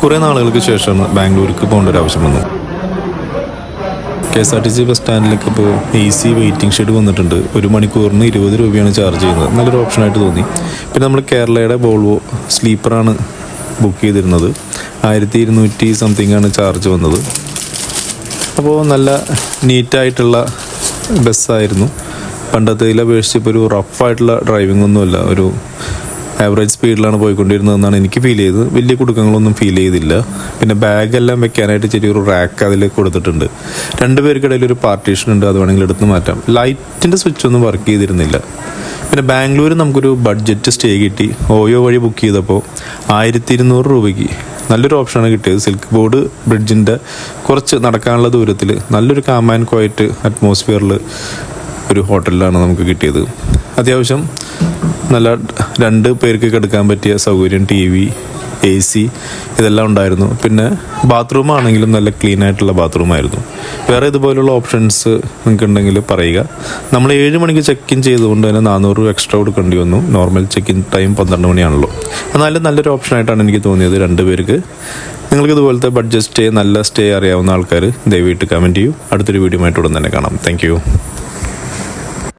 കുറേ നാളുകൾക്ക് ശേഷമാണ് ബാംഗ്ലൂർക്ക് പോകേണ്ട ഒരു ആവശ്യം വന്നു. KSRTC ബസ് സ്റ്റാൻഡിലേക്ക് ഇപ്പോൾ AC വെയിറ്റിംഗ് ഷെഡ് വന്നിട്ടുണ്ട്. 1 മണിക്കൂറിന് 20 രൂപയാണ് ചാർജ് ചെയ്യുന്നത്. നല്ലൊരു ഓപ്ഷനായിട്ട് തോന്നി. പിന്നെ നമ്മൾ കേരളയുടെ വോൾവോ സ്ലീപ്പറാണ് ബുക്ക് ചെയ്തിരുന്നത്. 1200 സംതിങ് ആണ് ചാർജ് വന്നത്. അപ്പോൾ നല്ല നീറ്റായിട്ടുള്ള ബസ്സായിരുന്നു. പണ്ടത്തേതിൽ അപേക്ഷിച്ച് ഇപ്പോൾ ഒരു റഫായിട്ടുള്ള ഡ്രൈവിംഗ് ഒന്നുമല്ല, ഒരു ആവറേജ് സ്പീഡിലാണ് പോയിക്കൊണ്ടിരുന്നതെന്നാണ് എനിക്ക് ഫീൽ ചെയ്തത്. വലിയ കുടുക്കങ്ങളൊന്നും ഫീൽ ചെയ്തില്ല. പിന്നെ ബാഗെല്ലാം വെക്കാനായിട്ട് ചെറിയൊരു റാക്ക് അതിൽ കൊടുത്തിട്ടുണ്ട്. 2 പേർക്കിടയിൽ ഒരു പാർട്ടീഷൻ ഉണ്ട്, അത് വേണമെങ്കിൽ എടുത്ത് മാറ്റാം. ലൈറ്റിൻ്റെ സ്വിച്ച് ഒന്നും വർക്ക് ചെയ്തിരുന്നില്ല. പിന്നെ ബാംഗ്ലൂർ നമുക്കൊരു ബഡ്ജറ്റ് സ്റ്റേ കിട്ടി. ഓയോ വഴി ബുക്ക് ചെയ്തപ്പോൾ 1200 രൂപയ്ക്ക് നല്ലൊരു ഓപ്ഷനാണ് കിട്ടിയത്. സിൽക്ക് ബോർഡ് ബ്രിഡ്ജിൻ്റെ കുറച്ച് നടക്കാനുള്ള ദൂരത്തിൽ നല്ലൊരു കാം ആൻഡ് ക്വയറ്റ് അറ്റ്മോസ്ഫിയറിൽ ഒരു ഹോട്ടലിലാണ് നമുക്ക് കിട്ടിയത്. അത്യാവശ്യം നല്ല 2 പേർക്ക് കിടക്കാൻ പറ്റിയ സൗകര്യം, TV, AC ഇതെല്ലാം ഉണ്ടായിരുന്നു. പിന്നെ ബാത്റൂം ആണെങ്കിലും നല്ല ക്ലീൻ ആയിട്ടുള്ള ബാത്റൂമായിരുന്നു. വേറെ ഇതുപോലുള്ള ഓപ്ഷൻസ് നിങ്ങൾക്ക് ഉണ്ടെങ്കിൽ പറയുക. നമ്മൾ 7 മണിക്ക് ചെക്ക് ഇൻ ചെയ്തുകൊണ്ട് തന്നെ 400 എക്സ്ട്രാ കൊടുക്കേണ്ടി വന്നു. Normal check in time 12 മണിയാണല്ലോ. എന്നാലും നല്ലൊരു ഓപ്ഷനായിട്ടാണ് എനിക്ക് തോന്നിയത് 2 പേർക്ക്. നിങ്ങൾക്ക് ഇതുപോലത്തെ ബഡ്ജറ്റ് സ്റ്റേ, നല്ല സ്റ്റേ അറിയാവുന്ന ആൾക്കാർ ദയവായിട്ട് കമൻറ്റ് ചെയ്യൂ. അടുത്തൊരു വീഡിയോ ആയിട്ട് ഉടൻ തന്നെ കാണാം. താങ്ക്